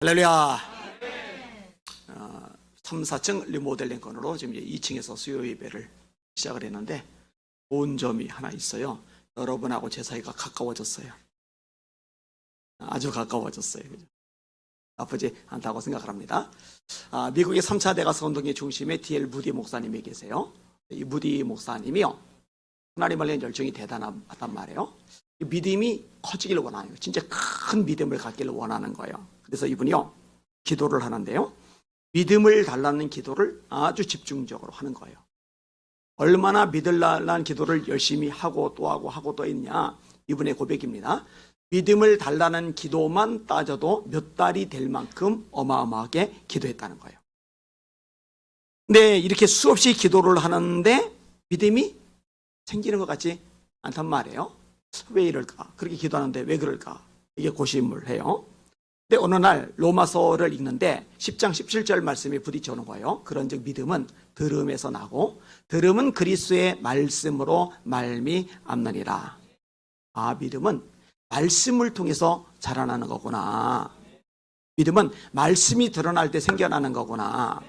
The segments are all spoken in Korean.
할렐루야. 3, 4층 리모델링 건으로 지금 2층에서 수요 예배를 시작을 했는데 좋은 점이 하나 있어요. 여러분하고 제 사이가 가까워졌어요. 아주 가까워졌어요. 그죠? 나쁘지 않다고 생각을 합니다. 미국의 3차 대가서 운동의 중심에 D.L. 무디 목사님이 계세요. 이 무디 목사님이요, 하나님을 위한 열정이 대단하단 말이에요. 믿음이 커지기를 원하는 거예요. 진짜 큰 믿음을 갖기를 원하는 거예요. 그래서 이분이요, 기도를 하는데요, 믿음을 달라는 기도를 아주 집중적으로 하는 거예요. 얼마나 믿으려는 기도를 열심히 하고 또 있냐, 이분의 고백입니다. 믿음을 달라는 기도만 따져도 몇 달이 될 만큼 어마어마하게 기도했다는 거예요. 근데 이렇게 수없이 기도를 하는데 믿음이 생기는 것 같지 않단 말이에요. 왜 이럴까? 그렇게 기도하는데 왜 그럴까? 이게 고심을 해요. 근데 어느 날 로마서를 읽는데 10장 17절 말씀이 부딪혀 오는 거예요. 그런즉 믿음은 들음에서 나고 들음은 그리스도의 말씀으로 말미암느니라. 믿음은 말씀을 통해서 자라나는 거구나. 믿음은 말씀이 드러날 때 생겨나는 거구나.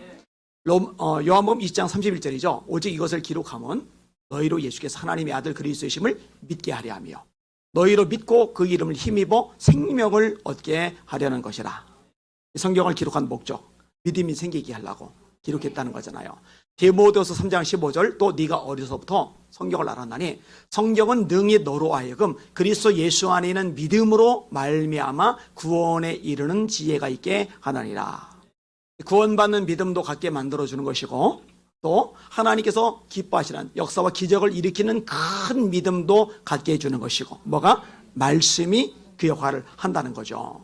요한복음 2장 31절이죠. 오직 이것을 기록함은 너희로 예수께서 하나님의 아들 그리스도이심을 믿게 하려 하며 너희로 믿고 그 이름을 힘입어 생명을 얻게 하려는 것이라. 성경을 기록한 목적, 믿음이 생기게 하려고 기록했다는 거잖아요. 디모데후서 3장 15절, 또 네가 어려서부터 성경을 알았나니 성경은 능히 너로 하여금 그리스도 예수 안에 있는 믿음으로 말미암아 구원에 이르는 지혜가 있게 하나니라. 구원받는 믿음도 갖게 만들어주는 것이고, 또 하나님께서 기뻐하시는 역사와 기적을 일으키는 큰 믿음도 갖게 해주는 것이고, 뭐가? 말씀이 그 역할을 한다는 거죠.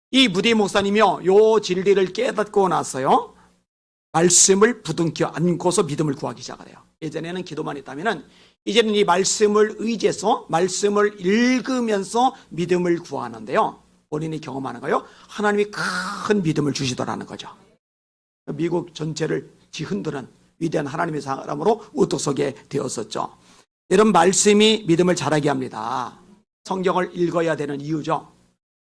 이 무디 목사님이요, 요 진리를 깨닫고 나서요, 말씀을 부둥켜 안고서 믿음을 구하기 시작을 해요. 예전에는 기도만 했다면은 이제는 이 말씀을 의지해서 말씀을 읽으면서 믿음을 구하는데요, 본인이 경험하는 거요, 하나님이 큰 믿음을 주시더라는 거죠. 미국 전체를 뒤흔드는 위대한 하나님의 사람으로 우뚝 서게 되었었죠. 이런 말씀이 믿음을 자라게 합니다. 성경을 읽어야 되는 이유죠.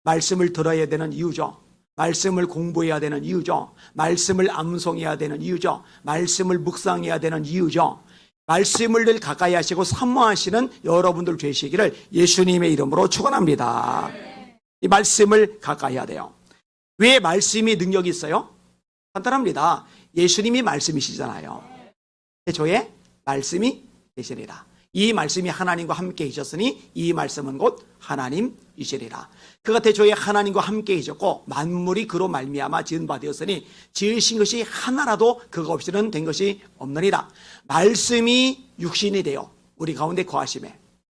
말씀을 들어야 되는 이유죠. 말씀을 공부해야 되는 이유죠. 말씀을 암송해야 되는 이유죠. 말씀을 묵상해야 되는 이유죠. 말씀을 늘 가까이 하시고 사모하시는 여러분들 되시기를 예수님의 이름으로 축원합니다. 이 말씀을 가까이 해야 돼요. 왜 말씀이 능력이 있어요? 간단합니다. 예수님이 말씀이시잖아요. 저의 말씀이 되시리라. 이 말씀이 하나님과 함께 계셨으니 이 말씀은 곧 하나님이시리라. 그가 태초에 하나님과 함께 계셨고 만물이 그로 말미암아 지은 바 되었으니 지으신 것이 하나라도 그가 없이는 된 것이 없느니라. 말씀이 육신이 되어 우리 가운데 거하심에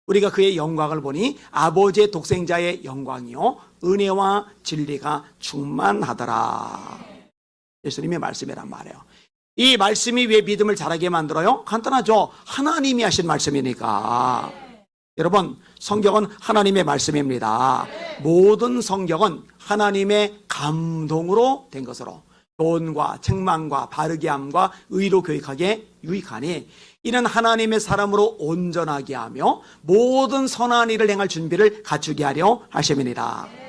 우리가 그의 영광을 보니 아버지의 독생자의 영광이요 은혜와 진리가 충만하더라. 예수님의 말씀이란 말이에요. 이 말씀이 왜 믿음을 자라게 만들어요? 간단하죠. 하나님이 하신 말씀이니까. 여러분, 성경은 하나님의 말씀입니다. 모든 성경은 하나님의 감동으로 된 것으로 교훈과 책망과 바르게 함과 의로 교육하게 유익하니 이는 하나님의 사람으로 온전하게 하며 모든 선한 일을 행할 준비를 갖추게 하려 하심이니라.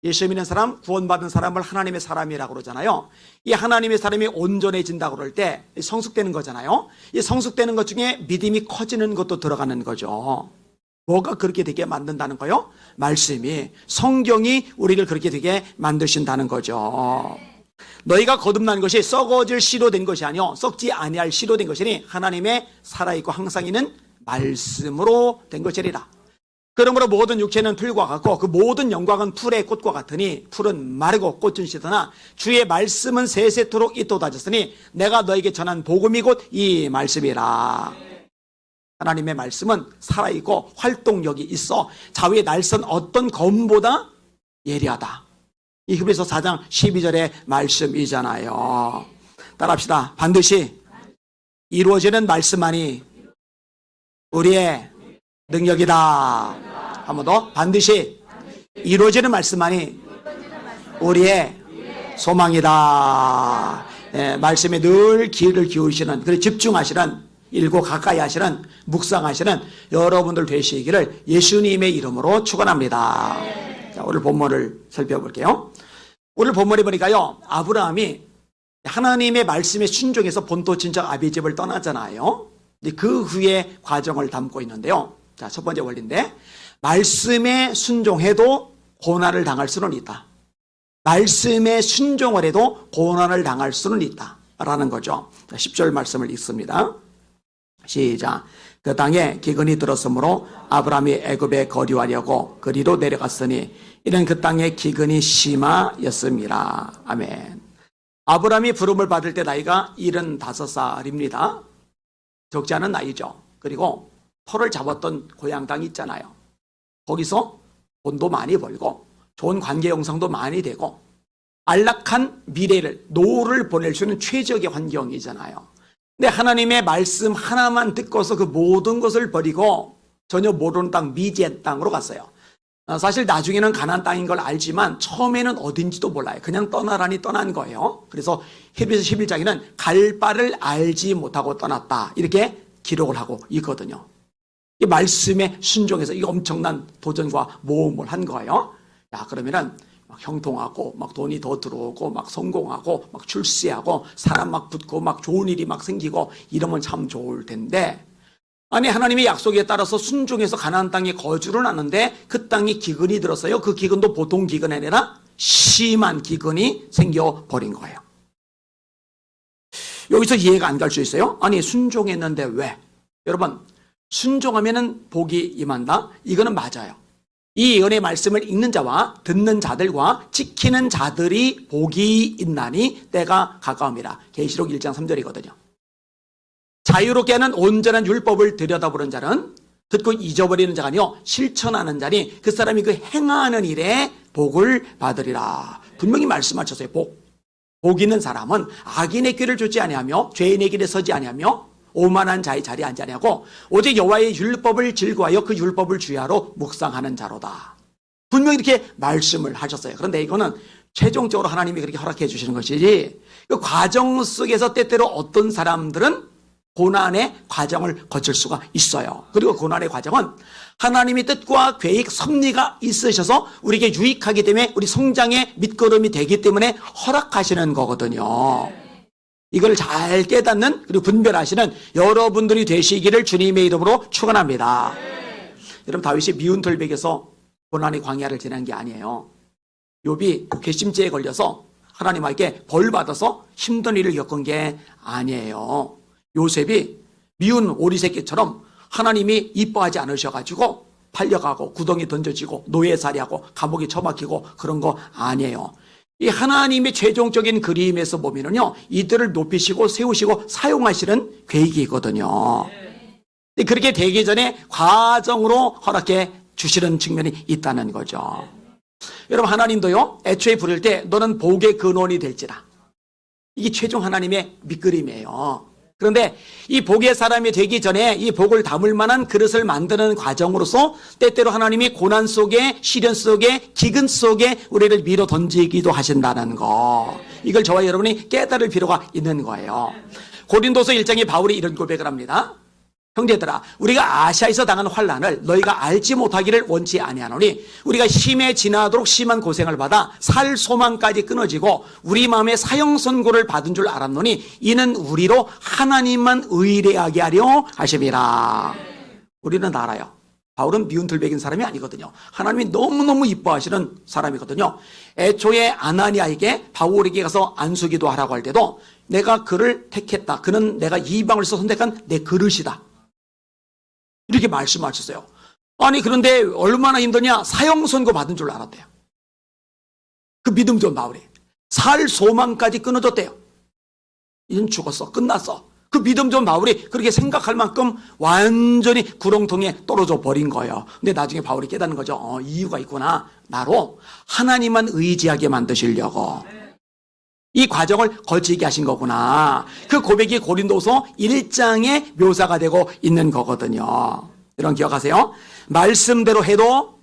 예수 믿는 사람, 구원받은 사람을 하나님의 사람이라고 그러잖아요. 이 하나님의 사람이 온전해진다고 그럴 때 성숙되는 거잖아요. 이 성숙되는 것 중에 믿음이 커지는 것도 들어가는 거죠. 뭐가 그렇게 되게 만든다는 거요? 말씀이, 성경이 우리를 그렇게 되게 만드신다는 거죠. 너희가 거듭난 것이 썩어질 씨로 된 것이 아니요 썩지 아니할 씨로 된 것이니 하나님의 살아있고 항상 있는 말씀으로 된 것이리라. 그러므로 모든 육체는 풀과 같고 그 모든 영광은 풀의 꽃과 같으니 풀은 마르고 꽃은 시드나 주의 말씀은 세세토록 잇돋아졌으니 내가 너에게 전한 복음이 곧 이 말씀이라. 하나님의 말씀은 살아있고 활동력이 있어 좌우의 날선 어떤 검보다 예리하다. 이 히브리서 4장 12절의 말씀이잖아요. 따라합시다. 반드시 이루어지는 말씀만이 우리의 능력이다. 한 번 더. 반드시 이루어지는 말씀만이 우리의 소망이다. 말씀에 늘 귀를 기울이시는, 그리고 집중하시는, 읽고 가까이 하시는, 묵상하시는 여러분들 되시기를 예수님의 이름으로 축원합니다. 자, 오늘 본문을 살펴볼게요. 오늘 본문에 보니까요, 아브라함이 하나님의 말씀에 순종해서 본토 친척 아비집을 떠나잖아요. 그 후에 과정을 담고 있는데요. 자, 첫 번째 원리인데, 말씀에 순종해도 고난을 당할 수는 있다. 말씀에 순종을 해도 고난을 당할 수는 있다. 라는 거죠. 자, 10절 말씀을 읽습니다. 시작. 그 땅에 기근이 들었으므로 아브라함이 애굽에 거류하려고 그리로 내려갔으니 이는 그 땅에 기근이 심하였습니다. 아멘. 아브라함이 부름을 받을 때 나이가 75살입니다. 적지 않은 나이죠. 그리고 터를 잡았던 고향 땅이 있잖아요. 거기서 돈도 많이 벌고 좋은 관계 형성도 많이 되고 안락한 미래를, 노후를 보낼 수 있는 최적의 환경이잖아요. 근데 하나님의 말씀 하나만 듣고서 그 모든 것을 버리고 전혀 모르는 땅, 미지의 땅으로 갔어요. 사실 나중에는 가나안 땅인 걸 알지만 처음에는 어딘지도 몰라요. 그냥 떠나라니 떠난 거예요. 그래서 히브리서 11장에는 갈 바를 알지 못하고 떠났다, 이렇게 기록을 하고 있거든요. 이 말씀에 순종해서 이 엄청난 도전과 모험을 한 거예요. 야, 그러면은 막 형통하고 막 돈이 더 들어오고 막 성공하고 막 출세하고 사람 막 붙고 막 좋은 일이 막 생기고 이러면 참 좋을 텐데, 아니 하나님의 약속에 따라서 순종해서 가나안 땅에 거주를 하는데 그 땅에 기근이 들었어요. 그 기근도 보통 기근이 아니라 심한 기근이 생겨버린 거예요. 여기서 이해가 안 갈 수 있어요. 아니 순종했는데 왜? 여러분, 순종하면은 복이 임한다, 이거는 맞아요. 이 예언의 말씀을 읽는 자와 듣는 자들과 지키는 자들이 복이 있나니 때가 가까움이라. 계시록 1장 3절이거든요. 자유롭게 하는 온전한 율법을 들여다보는 자는, 듣고 잊어버리는 자가 아니요 실천하는 자니 그 사람이 그 행하는 일에 복을 받으리라. 분명히 말씀하셨어요. 복 있는 사람은 악인의 길을 쫓지 아니하며 죄인의 길에 서지 아니하며 오만한 자의 자리에 앉지 아니하고 오직 여호와의 율법을 즐거워하여 그 율법을 주야로 묵상하는 자로다. 분명히 이렇게 말씀을 하셨어요. 그런데 이거는 최종적으로 하나님이 그렇게 허락해 주시는 것이지, 그 과정 속에서 때때로 어떤 사람들은 고난의 과정을 거칠 수가 있어요. 그리고 고난의 과정은 하나님의 뜻과 계획, 섭리가 있으셔서 우리에게 유익하기 때문에 우리 성장의 밑거름이 되기 때문에 허락하시는 거거든요. 이걸 잘 깨닫는, 그리고 분별하시는 여러분들이 되시기를 주님의 이름으로 축원합니다. 여러분, 다윗이 미운 돌백에서 고난의 광야를 지난 게 아니에요. 욥이 괘씸죄에 걸려서 하나님에게 벌 받아서 힘든 일을 겪은 게 아니에요. 요셉이 미운 오리새끼처럼 하나님이 이뻐하지 않으셔가지고 팔려가고 구덩이 던져지고 노예살이하고 감옥에 처박히고 그런 거 아니에요. 이 하나님의 최종적인 그림에서 보면은요, 이들을 높이시고 세우시고 사용하시는 계획이거든요. 그렇게 되기 전에 과정으로 허락해 주시는 측면이 있다는 거죠. 여러분, 하나님도요, 애초에 부를 때 너는 복의 근원이 될지라. 이게 최종 하나님의 밑그림이에요. 그런데 이 복의 사람이 되기 전에 이 복을 담을 만한 그릇을 만드는 과정으로서 때때로 하나님이 고난 속에, 시련 속에, 기근 속에 우리를 밀어 던지기도 하신다는 거, 이걸 저와 여러분이 깨달을 필요가 있는 거예요. 고린도서 1장에 바울이 이런 고백을 합니다. 형제들아, 우리가 아시아에서 당한 환난을 너희가 알지 못하기를 원치 아니하노니 우리가 심에 지나도록 심한 고생을 받아 살 소망까지 끊어지고 우리 마음에 사형 선고를 받은 줄 알았노니 이는 우리로 하나님만 의뢰하게 하려 하심이라. 우리는 알아요. 바울은 미운 들백인 사람이 아니거든요. 하나님이 너무너무 이뻐하시는 사람이거든요. 애초에 아나니아에게 바울에게 가서 안수기도 하라고 할 때도 내가 그를 택했다, 그는 내가 이방을 써 선택한 내 그릇이다, 이렇게 말씀하셨어요. 아니 그런데 얼마나 힘드냐, 사형 선고 받은 줄 알았대요. 그 믿음 좋은 바울이 살 소망까지 끊어졌대요. 이젠 죽었어, 끝났어. 그 믿음 좋은 바울이 그렇게 생각할 만큼 완전히 구렁텅이에 떨어져 버린 거예요. 근데 나중에 바울이 깨닫는 거죠. 이유가 있구나. 나로 하나님만 의지하게 만드시려고 이 과정을 거치게 하신 거구나. 그 고백이 고린도서 1장의 묘사가 되고 있는 거거든요. 여러분 기억하세요. 말씀대로 해도,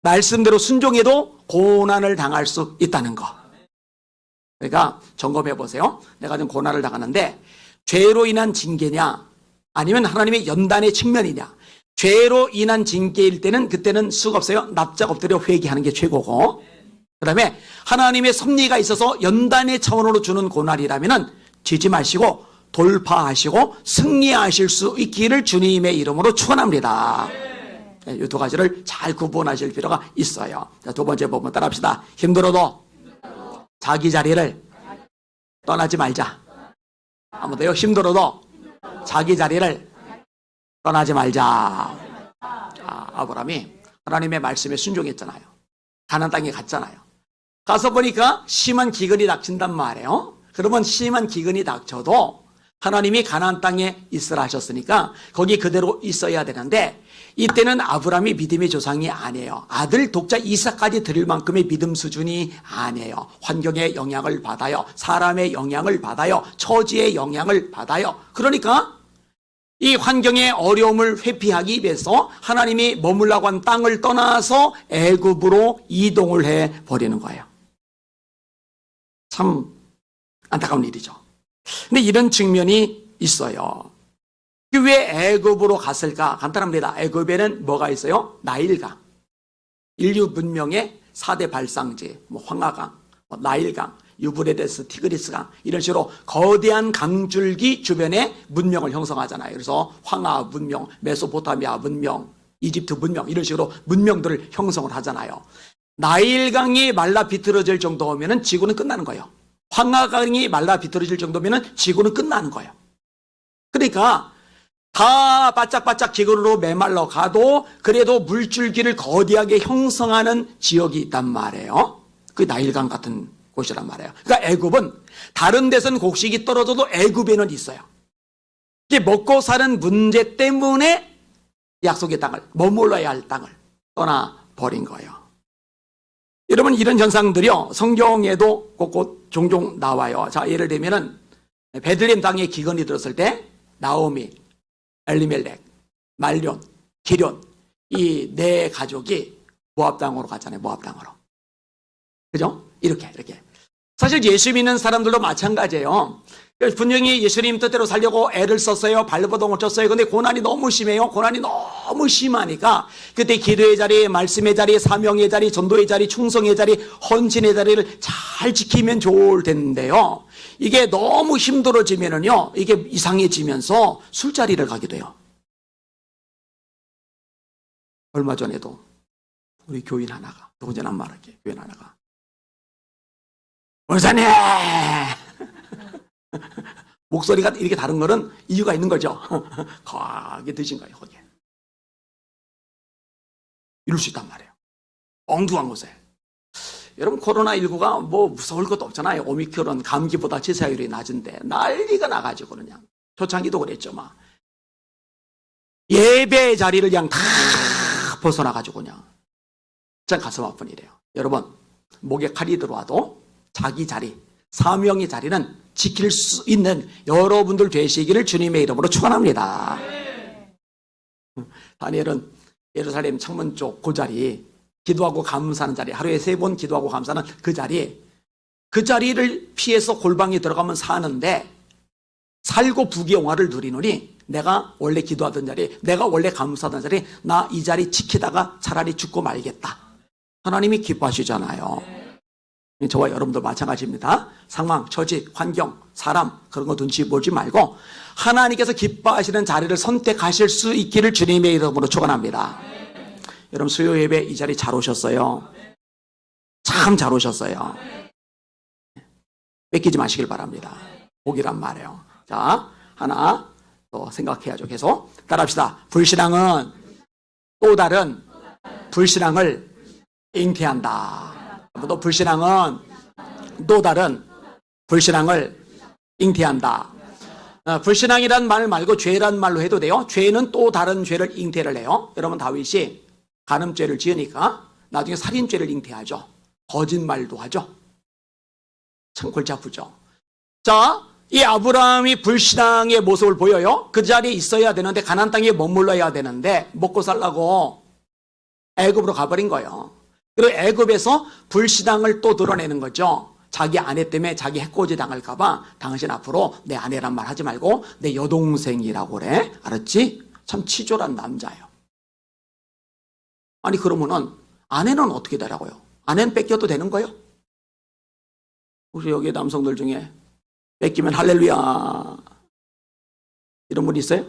말씀대로 순종해도 고난을 당할 수 있다는 거. 그러니까 점검해 보세요. 내가 좀 고난을 당하는데 죄로 인한 징계냐 아니면 하나님의 연단의 측면이냐. 죄로 인한 징계일 때는 그때는 수가 없어요. 납작 엎드려 회개하는 게 최고고, 그 다음에 하나님의 섭리가 있어서 연단의 차원으로 주는 고난이라면은 지지 마시고 돌파하시고 승리하실 수 있기를 주님의 이름으로 축원합니다. 이 두 가지를 잘 구분하실 필요가 있어요. 자, 두 번째 부분 따라합시다. 힘들어도 자기 자리를 떠나지 말자. 한 번 더요. 힘들어도 자기 자리를 떠나지 말자. 아브라함이 하나님의 말씀에 순종했잖아요. 가나안 땅에 갔잖아요. 가서 보니까 심한 기근이 닥친단 말이에요. 그러면 심한 기근이 닥쳐도 하나님이 가나안 땅에 있으라 하셨으니까 거기 그대로 있어야 되는데, 이때는 아브라함이 믿음의 조상이 아니에요. 아들 독자 이삭까지 드릴 만큼의 믿음 수준이 아니에요. 환경의 영향을 받아요. 사람의 영향을 받아요. 처지의 영향을 받아요. 그러니까 이 환경의 어려움을 회피하기 위해서 하나님이 머물라고 한 땅을 떠나서 애굽으로 이동을 해버리는 거예요. 참 안타까운 일이죠. 근데 이런 측면이 있어요. 왜 애굽으로 갔을까? 간단합니다. 애굽에는 뭐가 있어요? 나일강. 인류 문명의 4대 발상지, 황하강, 나일강, 유브레데스, 티그리스강, 이런 식으로 거대한 강줄기 주변에 문명을 형성하잖아요. 그래서 황하 문명, 메소포타미아 문명, 이집트 문명, 이런 식으로 문명들을 형성을 하잖아요. 나일강이 말라 비틀어질 정도면 지구는 끝나는 거예요. 황하강이 말라 비틀어질 정도면 지구는 끝나는 거예요. 그러니까 다 바짝바짝 기근으로 메말라 가도 그래도 물줄기를 거대하게 형성하는 지역이 있단 말이에요. 그 나일강 같은 곳이란 말이에요. 그러니까 애굽은 다른 데서는 곡식이 떨어져도 애굽에는 있어요. 이게 먹고 사는 문제 때문에 약속의 땅을, 머물러야 할 땅을 떠나버린 거예요. 여러분, 이런 현상들이요, 성경에도 곳곳 종종 나와요. 자, 예를 들면은 베들레헴 땅에 기근이 들었을 때 나오미, 엘리멜렉, 말론, 기럨, 이 네 가족이 모압 땅으로 갔잖아요. 모압 땅으로. 그죠? 이렇게. 사실 예수 믿는 사람들도 마찬가지예요. 분명히 예수님 뜻대로 살려고 애를 썼어요. 발버둥을 쳤어요. 근데 고난이 너무 심해요. 고난이 너무 심하니까 그때 기도의 자리, 말씀의 자리, 사명의 자리, 전도의 자리, 충성의 자리, 헌신의 자리를 잘 지키면 좋을 텐데요. 이게 너무 힘들어지면은요, 이게 이상해지면서 술자리를 가게 돼요. 얼마 전에도 우리 교인 하나가, 누구나 말할게, 교인 하나가, 목사님! 목소리가 이렇게 다른 거는 이유가 있는 거죠. 거하게 드신 거예요, 거기에. 이럴 수 있단 말이에요. 엉뚱한 곳에. 여러분, 코로나19가 뭐 무서울 것도 없잖아요. 오미크론 감기보다 치사율이 낮은데 난리가 나가지고 그냥. 초창기도 그랬죠, 막. 예배 자리를 그냥 다 벗어나가지고 그냥. 참 가슴 아픈 일이에요. 여러분, 목에 칼이 들어와도 자기 자리, 사명의 자리는 지킬 수 있는 여러분들 되시기를 주님의 이름으로 축원합니다. 다니엘은 예루살렘 창문 쪽 그 자리, 기도하고 감사하는 자리, 하루에 3번 기도하고 감사하는 그 자리를 피해서 골방에 들어가면 사는데, 살고 부귀영화를 누리노니 내가 원래 기도하던 자리, 내가 원래 감사하던 자리, 나 이 자리 지키다가 차라리 죽고 말겠다. 하나님이 기뻐하시잖아요. 저와 여러분도 마찬가지입니다. 상황, 처지, 환경, 사람 그런 거 눈치 보지 말고 하나님께서 기뻐하시는 자리를 선택하실 수 있기를 주님의 이름으로 축원합니다. 여러분, 수요 예배 이 자리 잘 오셨어요. 참 잘 오셨어요. 뺏기지 마시길 바랍니다. 복이란 말이에요. 자, 하나 또 생각해야죠. 계속 따라합시다. 불신앙은 또 다른 불신앙을 잉태한다. 또 불신앙은 또 다른 불신앙을 잉태한다. 불신앙이란 말 말고 죄란 말로 해도 돼요. 죄는 또 다른 죄를 잉태를 해요. 여러분, 다윗이 간음죄를 지으니까 나중에 살인죄를 잉태하죠. 거짓말도 하죠. 참 골치 아프죠. 자, 이 아브라함이 불신앙의 모습을 보여요. 그 자리에 있어야 되는데, 가나안 땅에 머물러야 되는데 먹고 살라고 애굽으로 가버린 거예요. 그리고 애굽에서 불신앙을 또 드러내는 거죠. 자기 아내 때문에 자기 해코지 당할까 봐 당신 앞으로 내 아내란 말 하지 말고 내 여동생이라고 그래. 알았지? 참 치졸한 남자예요. 아니, 그러면은 아내는 어떻게 되라고요? 아내는 뺏겨도 되는 거예요? 혹시 여기 남성들 중에 뺏기면 할렐루야 이런 분 있어요?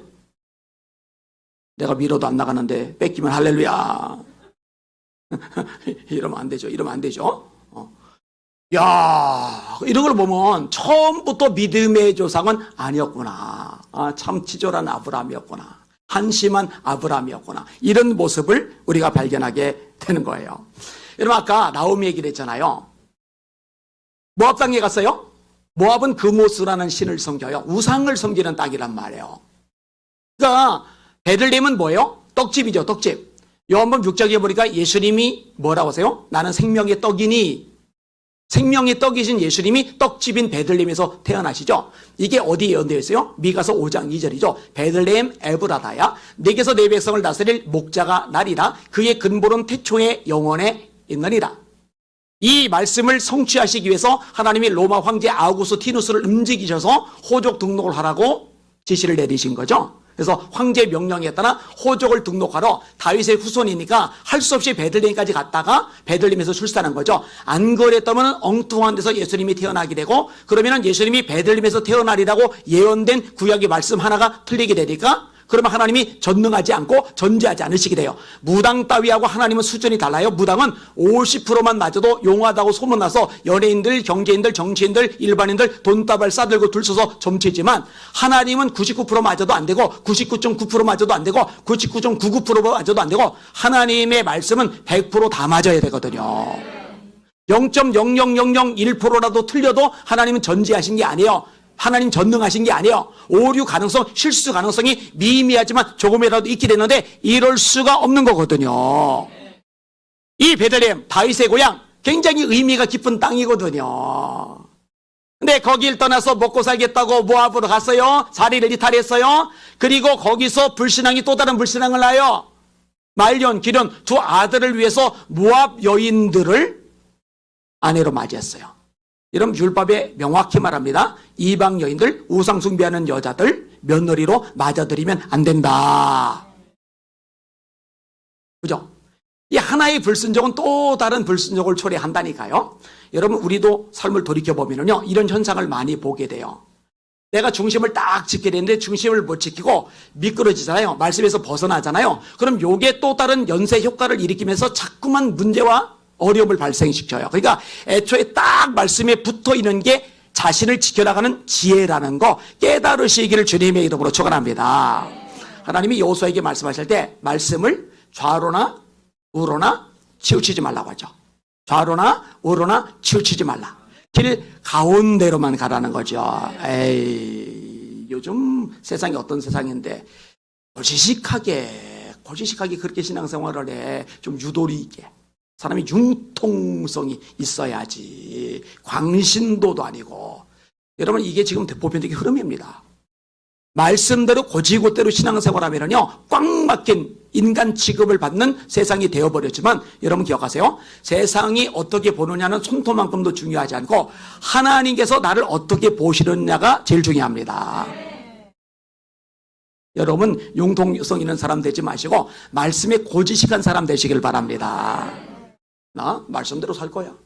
내가 밀어도 안 나가는데 뺏기면 할렐루야 이러면 안 되죠. 이러면 안 되죠. 야, 이런 걸 보면 처음부터 믿음의 조상은 아니었구나. 참 치졸한 아브라함이었구나. 한심한 아브라함이었구나. 이런 모습을 우리가 발견하게 되는 거예요. 여러분 아까 나오미 얘기를 했잖아요. 모압 땅에 갔어요. 모압은 그모스라는 신을 섬겨요. 우상을 섬기는 땅이란 말이에요. 그러니까 베들레헴은 뭐예요? 떡집이죠. 떡집. 요한복음 6장에 보니까 예수님이 뭐라고 하세요? 나는 생명의 떡이니, 생명의 떡이신 예수님이 떡집인 베들레헴에서 태어나시죠. 이게 어디에 예언되어 있어요? 미가서 5장 2절이죠. 베들레헴 에브라다야 내게서 내 백성을 다스릴 목자가 나리라. 그의 근본은 태초의 영원에 있느니라. 이 말씀을 성취하시기 위해서 하나님이 로마 황제 아우구스티누스를 움직이셔서 호족 등록을 하라고 지시를 내리신 거죠. 그래서 황제 명령에 따라 호족을 등록하러 다윗의 후손이니까 할 수 없이 베들레헴까지 갔다가 베들레헴에서 출산한 거죠. 안 그랬다면 엉뚱한 데서 예수님이 태어나게 되고, 그러면 예수님이 베들레헴에서 태어나리라고 예언된 구약의 말씀 하나가 틀리게 되니까, 그러면 하나님이 전능하지 않고 전지하지 않으시게 돼요. 무당 따위하고 하나님은 수준이 달라요. 무당은 50%만 맞아도 용하다고 소문나서 연예인들, 경제인들, 정치인들, 일반인들 돈다발 싸들고 줄 서서 점치지만, 하나님은 99% 맞아도 안 되고 99.9% 맞아도 안 되고 99.99% 맞아도 안 되고, 하나님의 말씀은 100% 다 맞아야 되거든요. 0.00001%라도 틀려도 하나님은 전지하신 게 아니에요. 하나님 전능하신 게 아니에요. 오류 가능성, 실수 가능성이 미미하지만 조금이라도 있게 되는데 이럴 수가 없는 거거든요. 이 베들레헴, 다윗의 고향, 굉장히 의미가 깊은 땅이거든요. 근데 거길 떠나서 먹고 살겠다고 모압으로 갔어요. 자리를 이탈했어요. 그리고 거기서 불신앙이 또 다른 불신앙을 낳아요. 말년, 기련 두 아들을 위해서 모압 여인들을 아내로 맞이했어요. 여러분 율법에 명확히 말합니다. 이방 여인들, 우상 숭배하는 여자들 며느리로 맞아들이면 안 된다. 그죠? 이 하나의 불순종은 또 다른 불순종을 초래한다니까요. 여러분 우리도 삶을 돌이켜보면요, 이런 현상을 많이 보게 돼요. 내가 중심을 딱 지켜야 되는데 중심을 못 지키고 미끄러지잖아요. 말씀에서 벗어나잖아요. 그럼 요게 또 다른 연쇄 효과를 일으키면서 자꾸만 문제와 어려움을 발생시켜요. 그러니까 애초에 딱 말씀에 붙어 있는 게 자신을 지켜나가는 지혜라는 거 깨달으시기를 주님의 이름으로 축원합니다. 하나님이 여호수아에게 말씀하실 때 말씀을 좌로나 우로나 치우치지 말라고 하죠. 좌로나 우로나 치우치지 말라. 길 가운데로만 가라는 거죠. 에이, 요즘 세상이 어떤 세상인데 고지식하게 그렇게 신앙생활을 해. 좀 유도리 있게. 사람이 융통성이 있어야지. 광신도도 아니고. 여러분 이게 지금 보편적인 흐름입니다. 말씀대로 고지고대로 신앙생활하면요 꽉 막힌 인간 취급을 받는 세상이 되어버렸지만, 여러분 기억하세요. 세상이 어떻게 보느냐는 손톱만큼도 중요하지 않고 하나님께서 나를 어떻게 보시느냐가 제일 중요합니다. 여러분 융통성 있는 사람 되지 마시고 말씀에 고지식한 사람 되시길 바랍니다. 나 말씀대로 살 거야.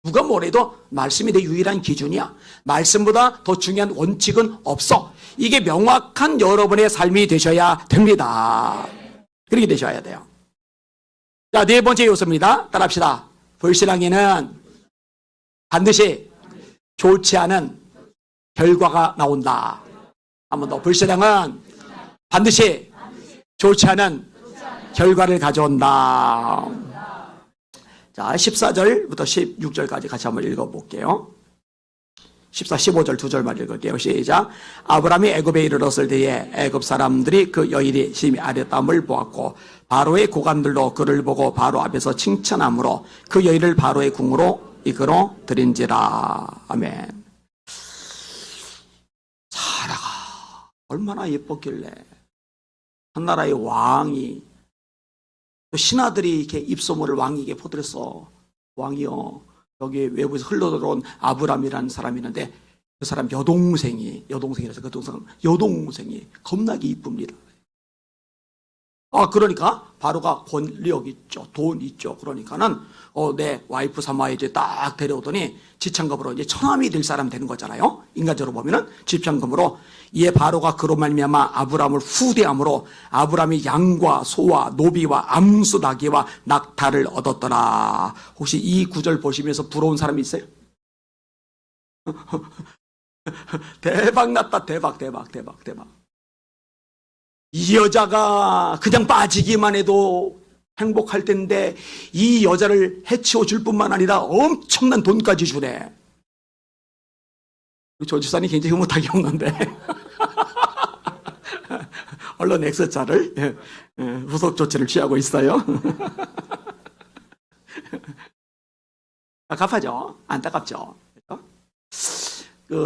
누가 뭐래도 말씀이 내 유일한 기준이야. 말씀보다 더 중요한 원칙은 없어. 이게 명확한 여러분의 삶이 되셔야 됩니다. 그렇게 되셔야 돼요. 자, 네 번째 요소입니다. 따라합시다. 불신앙에는 반드시 좋지 않은 결과가 나온다. 한 번 더. 불신앙은 반드시 좋지 않은 결과를 가져온다. 자, 14절부터 16절까지 같이 한번 읽어볼게요. 14, 15절 두 절만 읽을게요. 시작. 아브라함이 애굽에 이르렀을 때에 애굽 사람들이 그 여인이 심히 아렸담을 보았고 바로의 고관들도 그를 보고 바로 앞에서 칭찬함으로 그 여인을 바로의 궁으로 이끌어 드린지라. 아멘. 사라가 얼마나 예뻤길래 한 나라의 왕이, 또 신하들이 이렇게 입소문을 왕에게 퍼뜨렸어. 왕이요, 여기 외부에서 흘러들어온 아브람이라는 사람이 있는데 그 사람 여동생이라서 그 여동생이 겁나게 이쁩니다. 그러니까 바로가 권력 있죠. 돈 있죠. 그러니까는 내 와이프 삼아야지 딱 데려오더니 지참금으로 이제 처남이 될 사람 되는 거잖아요. 인간적으로 보면은 지참금으로 이에 바로가 그로 말미암아 아브람을 후대함으로 아브람이 양과 소와 노비와 암수 나귀와 낙타를 얻었더라. 혹시 이 구절 보시면서 부러운 사람이 있어요? 대박 났다. 대박. 이 여자가 그냥 빠지기만 해도 행복할 텐데 이 여자를 해치워 줄 뿐만 아니라 엄청난 돈까지 주네. 조 지사님 굉장히 흐뭇하게 없는데 언론 X자를 후속 조치를 취하고 있어요. 갑하죠. 안타깝죠.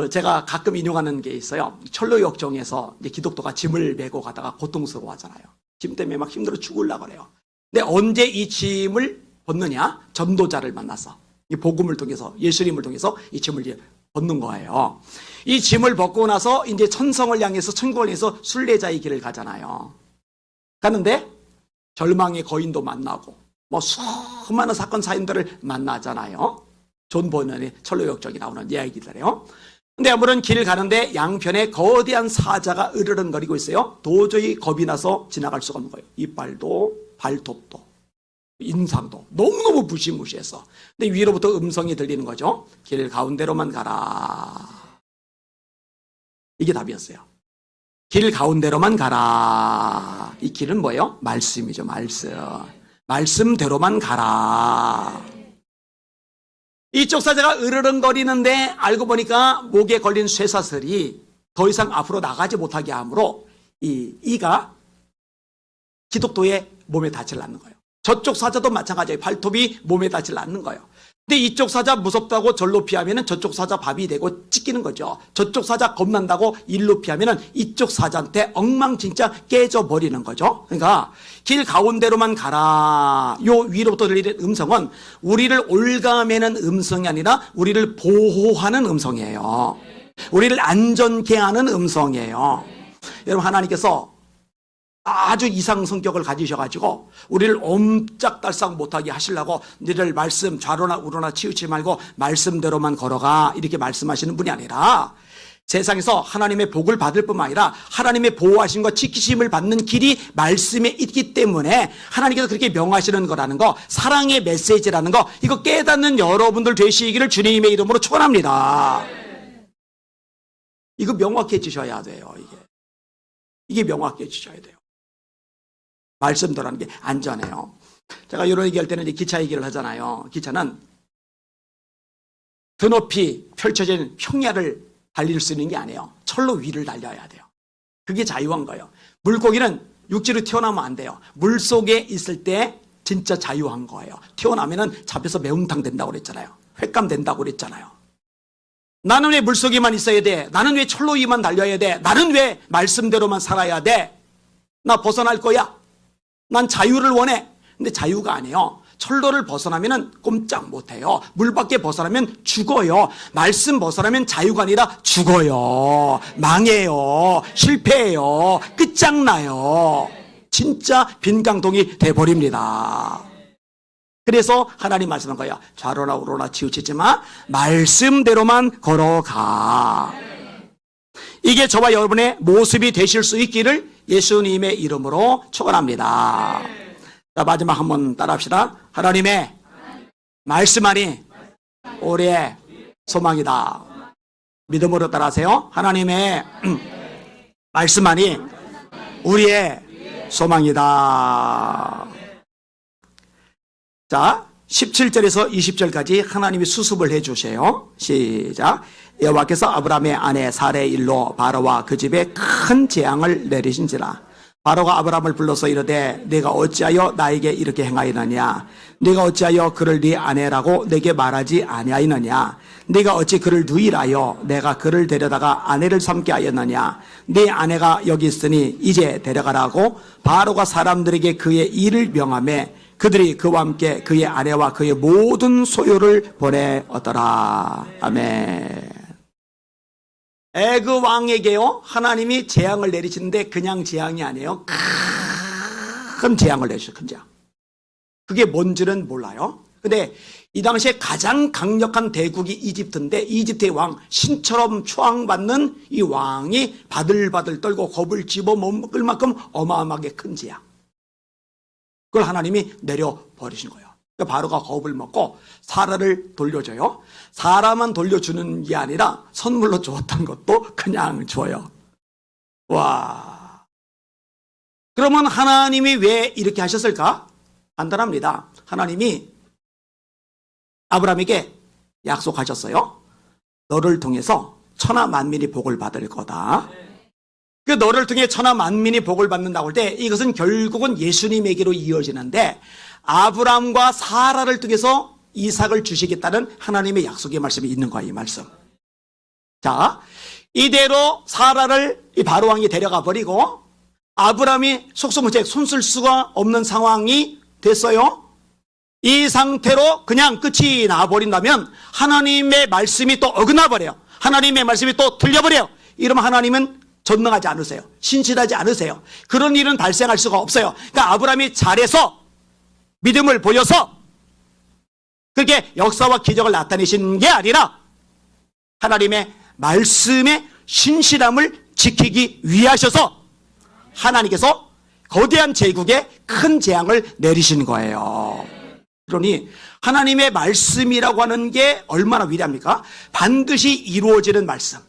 제가 가끔 인용하는 게 있어요. 철로역정에서 이제 기독도가 짐을 메고 가다가 고통스러워하잖아요. 짐 때문에 막 힘들어 죽으려고 그래요. 근데 언제 이 짐을 벗느냐? 전도자를 만나서 이 복음을 통해서 예수님을 통해서 이 짐을 이제 벗는 거예요. 이 짐을 벗고 나서 이제 천성을 향해서 천국을 향해서 순례자의 길을 가잖아요. 가는데 절망의 거인도 만나고 뭐 수많은 사건 사인들을 만나잖아요. 존 버넌의 철로역정이 나오는 이야기들이에요. 근데 아무런 길을 가는데 양편에 거대한 사자가 으르렁거리고 있어요. 도저히 겁이 나서 지나갈 수가 없는 거예요. 이빨도 발톱도 인상도 너무너무 무시무시해서. 근데 위로부터 음성이 들리는 거죠. 길 가운데로만 가라. 이게 답이었어요. 길 가운데로만 가라. 이 길은 뭐예요? 말씀이죠. 말씀대로만 가라. 이쪽 사자가 으르렁거리는데 알고 보니까 목에 걸린 쇠사슬이 더 이상 앞으로 나가지 못하게 하므로 이가 기독도의 몸에 닿질 않는 거예요. 저쪽 사자도 마찬가지예요. 발톱이 몸에 닿질 않는 거예요. 근데 이쪽 사자 무섭다고 절로 피하면은 저쪽 사자 밥이 되고 찢기는 거죠. 저쪽 사자 겁난다고 일로 피하면은 이쪽 사자한테 엉망진짜 깨져버리는 거죠. 그러니까 길 가운데로만 가라. 요 위로부터 들리는 음성은 우리를 올가매는 음성이 아니라 우리를 보호하는 음성이에요. 우리를 안전케 하는 음성이에요. 여러분, 하나님께서 아주 이상 성격을 가지셔가지고 우리를 옴짝달싹 못하게 하시려고 너희들 말씀 좌로나 우로나 치우치지 말고 말씀대로만 걸어가 이렇게 말씀하시는 분이 아니라 세상에서 하나님의 복을 받을 뿐만 아니라 하나님의 보호하심과 지키심을 받는 길이 말씀에 있기 때문에 하나님께서 그렇게 명하시는 거라는 거, 사랑의 메시지라는 거, 이거 깨닫는 여러분들 되시기를 주님의 이름으로 축원합니다. 이거 명확해지셔야 돼요. 이게 명확해지셔야 돼요. 말씀대로라는 게 안전해요. 제가 이런 얘기할 때는 이제 기차 얘기를 하잖아요. 기차는 드높이 펼쳐진 평야를 달릴 수 있는 게 아니에요. 철로 위를 달려야 돼요. 그게 자유한 거예요. 물고기는 육지로 튀어나오면 안 돼요. 물속에 있을 때 진짜 자유한 거예요. 튀어나오면 잡혀서 매운탕 된다고 그랬잖아요. 횟감 된다고 그랬잖아요. 나는 왜 물속에만 있어야 돼? 나는 왜 철로 위만 달려야 돼? 나는 왜 말씀대로만 살아야 돼? 나 벗어날 거야. 난 자유를 원해. 근데 자유가 아니에요. 철로를 벗어나면 꼼짝 못해요. 물 밖에 벗어나면 죽어요. 말씀 벗어나면 자유가 아니라 죽어요. 망해요. 실패해요. 끝장나요. 진짜 빈강동이 돼버립니다. 그래서 하나님 말씀한 거예요. 좌로나 우로나 치우치지 마. 말씀대로만 걸어가. 이게 저와 여러분의 모습이 되실 수 있기를 예수님의 이름으로 축원합니다. 자, 마지막 한번 따라합시다. 하나님의 말씀만이 우리의 소망이다. 믿음으로 따라하세요. 하나님의 말씀만이 우리의 소망이다. 자, 17절에서 20절까지 하나님이 수습을 해주세요. 시작. 여호와께서 아브라함의 아내 사레의 일로 바로와 그 집에 큰 재앙을 내리신지라. 바로가 아브라함을 불러서 이르되 내가 어찌하여 나에게 이렇게 행하였느냐? 내가 어찌하여 그를 네 아내라고 내게 말하지 아니하였느냐? 네가 어찌 그를 누이라여 내가 그를 데려다가 아내를 삼게 하였느냐? 네 아내가 여기 있으니 이제 데려가라고 바로가 사람들에게 그의 일을 명하매 그들이 그와 함께 그의 아내와 그의 모든 소유를 보내었더라. 아멘. 애굽 왕에게요 하나님이 재앙을 내리시는데 그냥 재앙이 아니에요. 큰 재앙을 내주셨어요. 큰 재앙. 그게 뭔지는 몰라요. 근데 이 당시에 가장 강력한 대국이 이집트인데 이집트의 왕, 신처럼 추앙받는 이 왕이 바들바들 떨고 겁을 집어먹을 만큼 어마어마하게 큰 재앙. 그걸 하나님이 내려버리신 거예요. 그러니까 바로가 겁을 먹고 사라를 돌려줘요. 사라만 돌려주는 게 아니라 선물로 주었던 것도 그냥 줘요. 와. 그러면 하나님이 왜 이렇게 하셨을까? 간단합니다. 하나님이 아브라함에게 약속하셨어요. 너를 통해서 천하 만민이 복을 받을 거다. 그 너를 통해 천하 만민이 복을 받는다고 할 때 이것은 결국은 예수님에게로 이어지는데 아브라함과 사라를 통해서 이삭을 주시겠다는 하나님의 약속의 말씀이 있는 거야, 이 말씀. 자, 이대로 사라를 이 바로왕이 데려가 버리고 아브라함이 속수무책 손 쓸 수가 없는 상황이 됐어요. 이 상태로 그냥 끝이 나버린다면 하나님의 말씀이 또 어긋나버려요. 하나님의 말씀이 또 틀려버려요. 이러면 하나님은 전능하지 않으세요. 신실하지 않으세요. 그런 일은 발생할 수가 없어요. 그러니까 아브라함이 잘해서 믿음을 보여서 그렇게 역사와 기적을 나타내신 게 아니라 하나님의 말씀의 신실함을 지키기 위하셔서 하나님께서 거대한 제국에 큰 재앙을 내리신 거예요. 그러니 하나님의 말씀이라고 하는 게 얼마나 위대합니까? 반드시 이루어지는 말씀,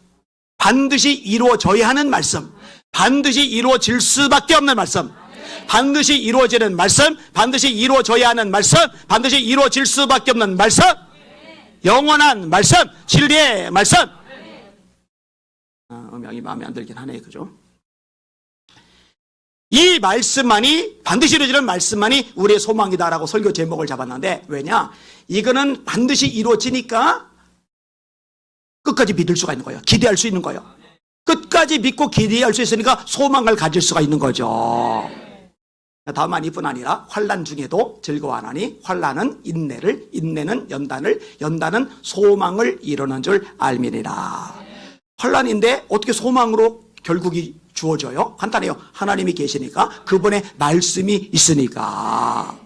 반드시 이루어져야 하는 말씀, 반드시 이루어질 수밖에 없는 말씀, 반드시 이루어지는 말씀, 반드시 이루어져야 하는 말씀, 반드시 이루어질 수밖에 없는 말씀, 영원한 말씀, 진리의 말씀. 음향이 마음에 안 들긴 하네, 그죠? 이 말씀만이, 반드시 이루어지는 말씀만이 우리의 소망이다라고 설교 제목을 잡았는데, 왜냐? 이거는 반드시 이루어지니까 끝까지 믿을 수가 있는 거예요. 기대할 수 있는 거예요. 끝까지 믿고 기대할 수 있으니까 소망을 가질 수가 있는 거죠. 다만 이뿐 아니라 환난 중에도 즐거워하나니 환난은 인내를, 인내는 연단을, 연단은 소망을 이루는 줄 알미니라. 환난인데 어떻게 소망으로 결국이 주어져요? 간단해요. 하나님이 계시니까, 그분의 말씀이 있으니까.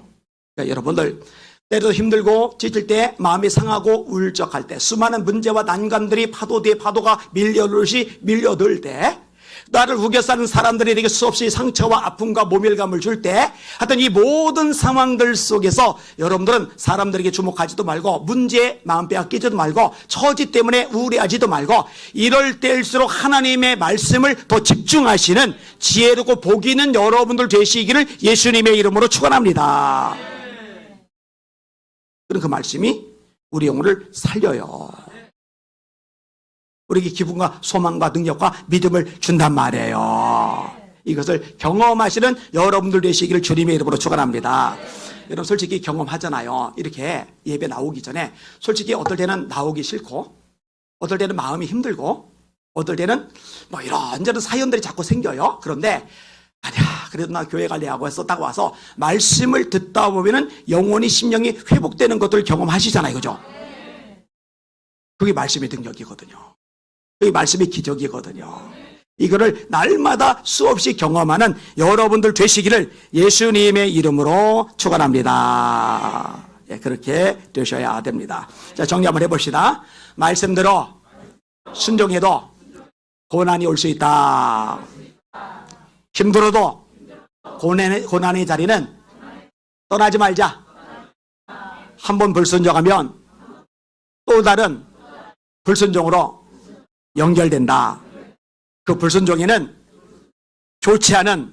그러니까 여러분들 때로도 힘들고 지칠 때, 마음이 상하고 울적할 때, 수많은 문제와 난관들이 파도 뒤에 파도가 밀려오듯이 밀려들 때, 나를 우겨 싸는 사람들에게 수없이 상처와 아픔과 모멸감을 줄 때, 하여튼 이 모든 상황들 속에서 여러분들은 사람들에게 주목하지도 말고, 문제에 마음 빼앗기지도 말고, 처지 때문에 우울해하지도 말고, 이럴 때일수록 하나님의 말씀을 더 집중하시는 지혜롭고 복 있는 여러분들 되시기를 예수님의 이름으로 축원합니다. 그럼 그 말씀이 우리 영혼을 살려요. 우리에게 기쁨과 소망과 능력과 믿음을 준단 말이에요. 이것을 경험하시는 여러분들 되시기를 주님의 이름으로 축원합니다. 여러분 솔직히 경험하잖아요. 이렇게 예배 나오기 전에 솔직히 어떨 때는 나오기 싫고, 어떨 때는 마음이 힘들고, 어떨 때는 뭐 이런저런 사연들이 자꾸 생겨요. 그런데 아니야, 그래도 나 교회 갈래 하고 해서 딱 와서 말씀을 듣다 보면은 영혼이 심령이 회복되는 것들을 경험하시잖아요. 그죠? 그게 말씀의 능력이거든요. 이 말씀이 기적이거든요. 이거를 날마다 수없이 경험하는 여러분들 되시기를 예수님의 이름으로 축원합니다. 예, 그렇게 되셔야 됩니다. 자, 정리 한번 해봅시다. 말씀대로 순종해도 고난이 올 수 있다. 힘들어도 고난의 자리는 떠나지 말자. 한번 불순종하면 또 다른 불순종으로 연결된다. 그 불순종에는 좋지 않은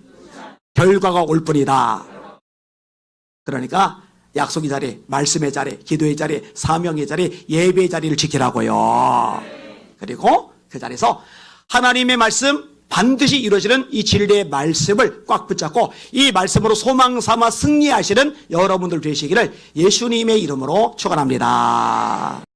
결과가 올 뿐이다. 그러니까 약속의 자리, 말씀의 자리, 기도의 자리, 사명의 자리, 예배의 자리를 지키라고요. 그리고 그 자리에서 하나님의 말씀, 반드시 이루어지는 이 진리의 말씀을 꽉 붙잡고 이 말씀으로 소망 삼아 승리하시는 여러분들 되시기를 예수님의 이름으로 축원합니다.